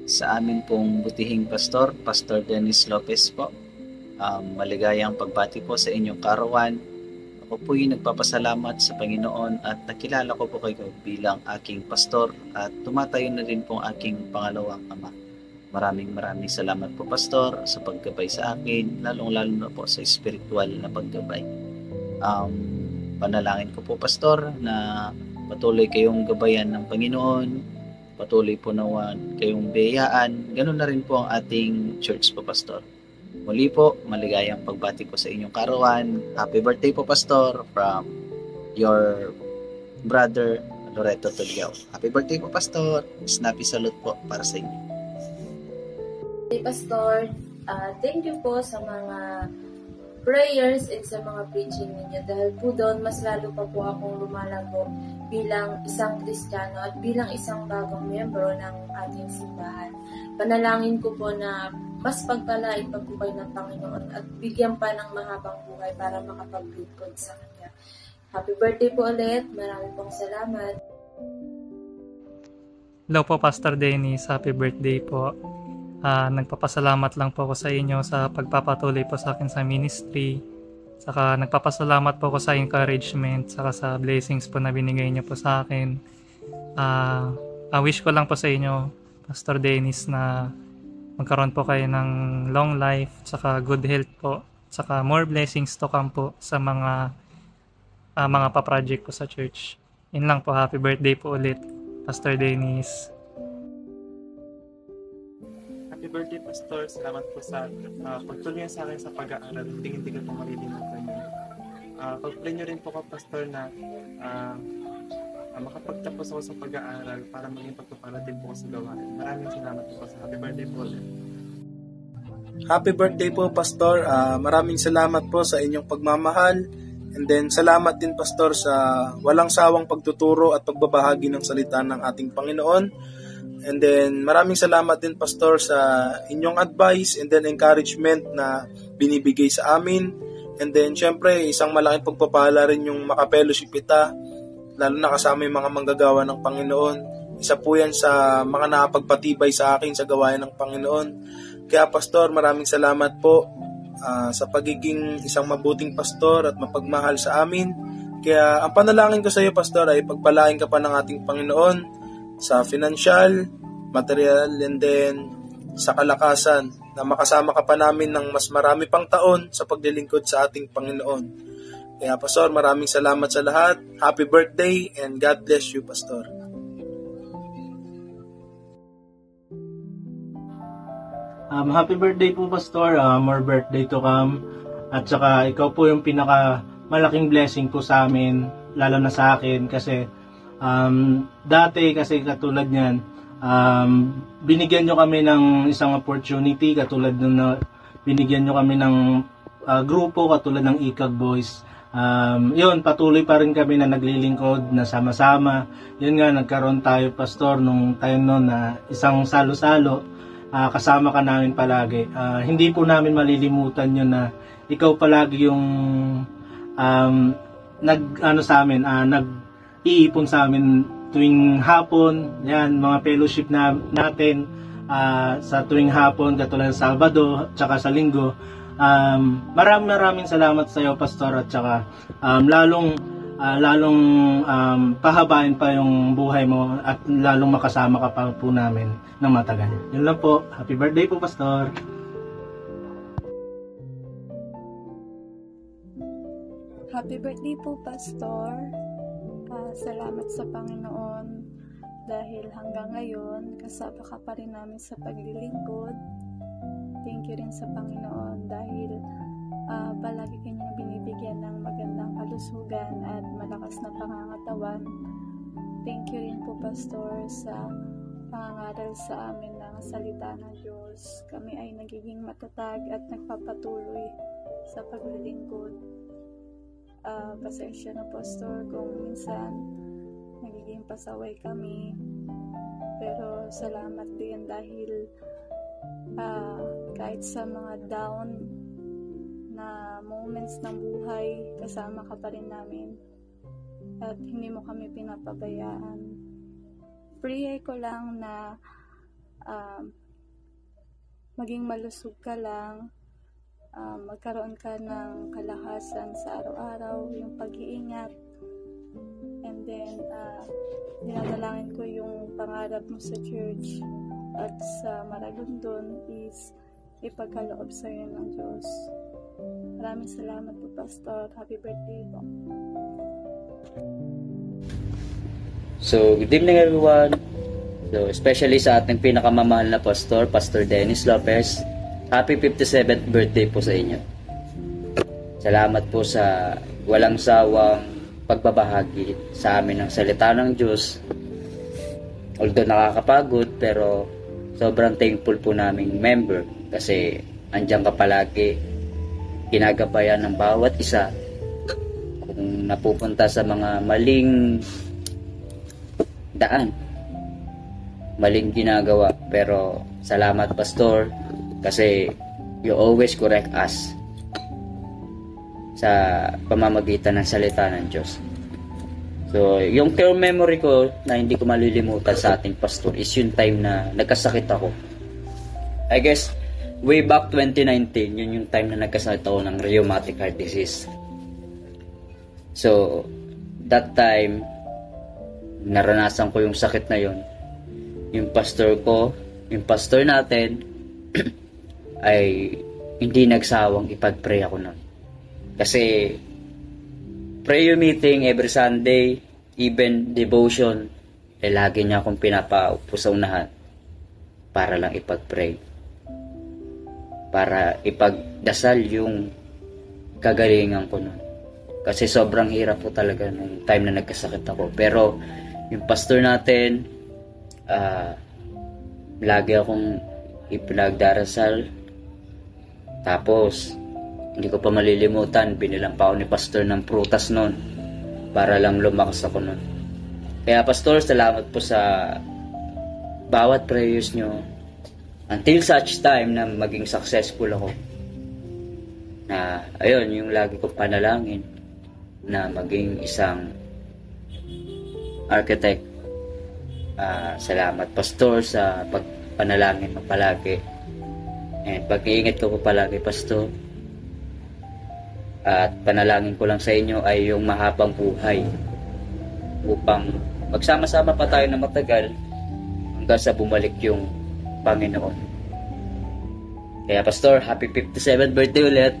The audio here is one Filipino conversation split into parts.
Sa amin pong butihing pastor, Pastor Dennis Lopez po. Maligayang pagbati po sa inyong karawan. Ako po'y nagpapasalamat sa Panginoon at nakilala ko po kayo bilang aking pastor at tumatayo na rin po aking pangalawang ama. Maraming salamat po pastor sa paggabay sa akin, lalong-lalo na po sa spiritual na paggabay. Panalangin ko po pastor na patuloy kayong gabayan ng Panginoon, patuloy po naman kayong biyayaan, ganun na rin po ang ating church po pastor. Muli po, maligayang pagbati po sa inyong karawan. Happy birthday po pastor from your brother Loreto Tuliao. Happy birthday po pastor. Snappy salute po para sa inyo. Hey Pastor, thank you po sa mga prayers at sa mga preaching ninyo dahil po doon mas lalo pa po akong lumalago bilang isang Kristiyano at bilang isang bagong miyembro ng ating simbahan. Panalangin ko po na mas pagpalain pa po kayo ng Panginoon at bigyan pa ng mahabang buhay para makapaglingkod sa Kanya. Happy birthday po ulit. Maraming pong salamat. Hello po Pastor Dennis, happy birthday po. Nagpapasalamat lang po ako sa inyo sa pagpapatuloy po sa akin sa ministry. Saka nagpapasalamat po ako sa encouragement, saka sa blessings po na binigay niyo po sa akin. Wish ko lang po sa inyo, Pastor Dennis, na magkaroon po kayo ng long life, saka good health po, saka more blessings to come po sa mga pa-project po sa church. Yun lang po, happy birthday po ulit, Pastor Dennis. Happy birthday, Pastor. Salamat po sa pagtuloy sa akin sa pag-aaral. Hindi ko po malilimutan yun. Pag-pray nyo rin po ka, Pastor, na makapagtapos ako sa pag-aaral para maging pagpapalatin po ko sa gawain. Maraming salamat po sa happy birthday po. Happy birthday po, Pastor. Maraming salamat po sa inyong pagmamahal. And then salamat din, Pastor, sa walang sawang pagtuturo at pagbabahagi ng salita ng ating Panginoon. And then maraming salamat din, Pastor, sa inyong advice and then encouragement na binibigay sa amin. And then syempre isang malaking pagpapala rin yung makapellowship kita, lalo na kasama yung mga manggagawa ng Panginoon. Isa po yan sa mga nakapagpatibay sa akin sa gawain ng Panginoon. Kaya Pastor, maraming salamat po sa pagiging isang mabuting pastor at mapagmahal sa amin. Kaya ang panalangin ko sa iyo, Pastor, ay pagpalain ka pa ng ating Panginoon sa financial, material, and then sa kalakasan, na makasama ka pa namin ng mas marami pang taon sa paglilingkod sa ating Panginoon. Kaya Pastor, maraming salamat sa lahat. Happy birthday and God bless you, Pastor. Happy birthday po, Pastor. More birthday to come. At saka ikaw po yung pinaka malaking blessing po sa amin, lalo na sa akin, kasi dati kasi katulad niyan, binigyan nyo kami ng isang opportunity, katulad nung binigyan nyo kami ng grupo katulad ng ICAG Boys. Yun, patuloy pa rin kami na naglilingkod na sama-sama. Yun nga, nagkaroon tayo, Pastor, nung time noon na isang salo-salo, kasama ka namin palagi. Hindi po namin malilimutan yun na ikaw palagi yung nag-iipon sa amin tuwing hapon. Yan, mga fellowship natin sa tuwing hapon, katulad sa Sabado tsaka sa Linggo. Maraming salamat sa iyo, Pastor, at saka lalong pahabain pa yung buhay mo at lalong makasama ka pa po namin ng matagal. Yun lang po. Happy birthday po, Pastor. Happy birthday po, Pastor. Salamat sa Panginoon dahil hanggang ngayon kasama ka pa rin namin sa paglilingkod. Thank you rin sa Panginoon dahil palagi kanyang binibigyan ng magandang kalusugan at malakas na pangangatawan. Thank you rin po, Pastor, sa pangangaral sa amin ng salita ng Diyos. Kami ay nagiging matatag at nagpapatuloy sa paglilingkod. Pasensya na, Pastor, kung minsan nagiging pasaway kami, pero salamat din dahil kahit sa mga down na moments ng buhay, kasama ka pa rin namin at hindi mo kami pinapabayaan. Pray ko lang na maging malusog ka lang, magkaroon ka ng kalakasan sa araw-araw, yung pag-iingat. And then, dinadalangin ko yung pangarap mo sa church at sa Maragondon is ipagkaloob sa iyo ng Diyos. Maraming salamat po, Pastor. Happy birthday po. So, good evening everyone. So, especially sa ating pinakamamahal na pastor, Pastor Dennis Lopez. Happy 57th birthday po sa inyo. Salamat po sa walang sawang pagbabahagi sa amin ng salita ng Diyos. Although nakakapagod, pero sobrang thankful po naming member kasi andyan ka palagi, ginagabayan ng bawat isa. Kung napupunta sa mga maling daan, maling ginagawa, pero salamat Pastor kasi you always correct us sa pamamagitan ng salita ng Diyos. So, yung core memory ko na hindi ko malilimutan sa ating pastor is yung time na nagkasakit ako. I guess, way back 2019, yun yung time na nagkasakit ako ng rheumatic heart disease. So, that time, naranasan ko yung sakit na yun. Yung pastor ko, yung pastor natin, ay hindi nagsawang ipag-pray ako nun. Kasi prayer meeting every Sunday, even devotion, lagi niya akong pinapaupo sa unahan para lang ipag-pray. Para ipagdasal yung kagalingan ko nun. Kasi sobrang hirap po talaga nung time na nagkasakit ako. Pero yung pastor natin, lagi akong ipinagdarasal. Tapos, hindi ko pa malilimutan, binilang pa ako ni pastor ng prutas nun para lang lumakas ako nun. Kaya pastor, salamat po sa bawat prayers nyo until such time na maging successful ako. Na, ayun, yung lagi kong panalangin na maging isang architect. Salamat pastor sa pagpanalangin mo palagi. And pag-iingat ko po palagi pastor. At panalangin ko lang sa inyo ay yung mahabang buhay upang magsama-sama pa tayo na matagal hanggang sa bumalik yung Panginoon. Kaya pastor, happy 57th birthday ulit.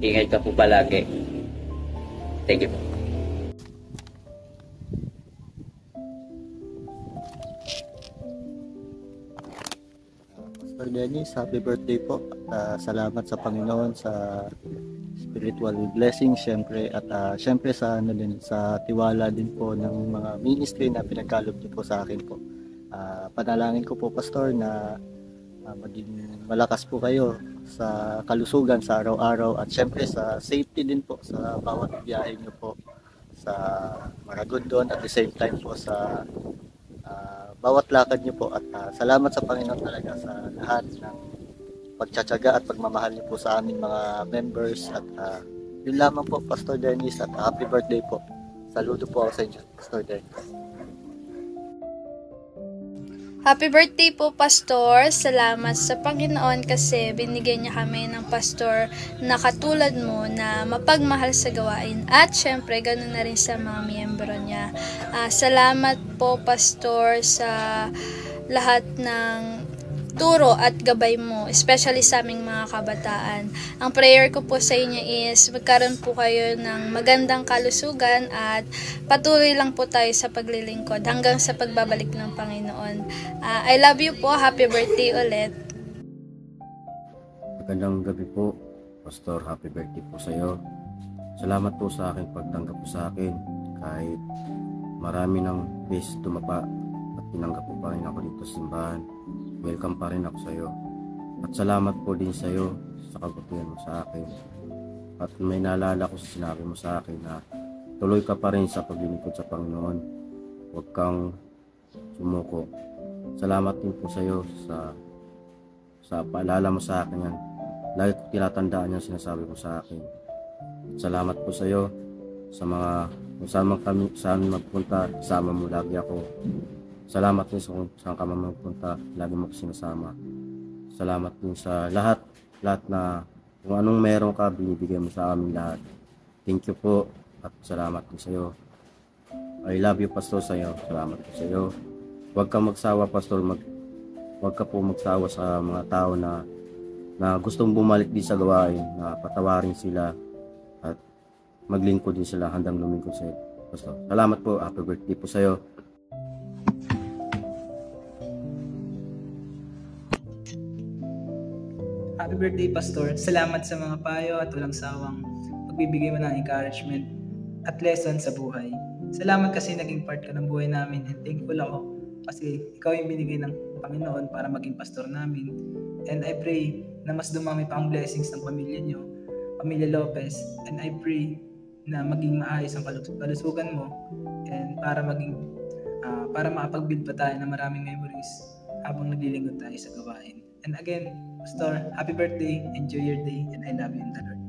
Ingat ka po palagi. Thank you po. Pastor Dennis, happy birthday po. Salamat sa Panginoon sa spiritual blessing syempre at syempre sa sa tiwala din po ng mga ministry na pinagkaloob niyo po sa akin po. Panalangin ko po pastor na maging malakas po kayo sa kalusugan sa araw-araw at syempre sa safety din po sa bawat biyahe niyo po sa Maragondon at the same time po sa bawat lakad niyo po at salamat sa Panginoon talaga sa lahat ng pagtsatsaga at pagmamahal niyo po sa aming mga members at yun lamang po Pastor Dennis at happy birthday po. Saludo po ako sa inyo Pastor Dennis. Happy birthday po, Pastor. Salamat sa Panginoon kasi binigyan niya kami ng pastor na katulad mo na mapagmahal sa gawain at syempre ganoon na rin sa mga miyembro niya. Salamat po, Pastor, sa lahat ng turo at gabay mo, especially sa aming mga kabataan. Ang prayer ko po sa inyo is magkaroon po kayo ng magandang kalusugan at patuloy lang po tayo sa paglilingkod hanggang sa pagbabalik ng Panginoon. I love you po. Happy birthday ulit. Magandang gabi po, Pastor. Happy birthday po sa iyo. Salamat po sa aking pagtanggap po sa akin kahit marami ng beses tumapa at tinanggap po pa rin ako dito sa simbahan. Welcome pa rin ako sa iyo. At salamat po din sa iyo sa kabutihan mo sa akin. At may naalala ko sa sinabi mo sa akin na tuloy ka pa rin sa paglilingkod sa Panginoon. Huwag kang sumuko. Salamat din po sa iyo sa paalala mo sa akin yan. Lagi ko tinatandaan yung sinasabi mo sa akin. At salamat po sa iyo sa mga kung saan magpunta, sama mo lagi ako. Salamat din sa kung saan ka magpunta, lagi mo ko sinasama. Salamat din sa lahat na kung anong meron ka, binibigay mo sa amin lahat. Thank you po at salamat po sa iyo. I love you, Pastor, sa iyo. Salamat po sa iyo. Huwag kang magsawa, Pastor. Huwag ka po magsawa sa mga tao na gustong bumalik din sa gawain, na patawarin sila at maglingkod din sila handang lumingkod sa iyo, Pastor. Salamat po. Happy birthday po sa iyo. Happy birthday, Pastor. Salamat sa mga payo at walang sawang pagbibigay mo ng encouragement at lesson sa buhay. Salamat kasi naging part ka ng buhay namin, and thankful ako kasi ikaw yung binigay ng Panginoon para maging pastor namin. And I pray na mas dumami pa ang blessings ng pamilya nyo, Pamilya Lopez, and I pray na maging maayos ang kalusugan mo, and para makapag-build pa tayo ng maraming memories habang naglilingkod tayo sa gawain. And again, Pastor, happy birthday, enjoy your day, and I love you in the Lord.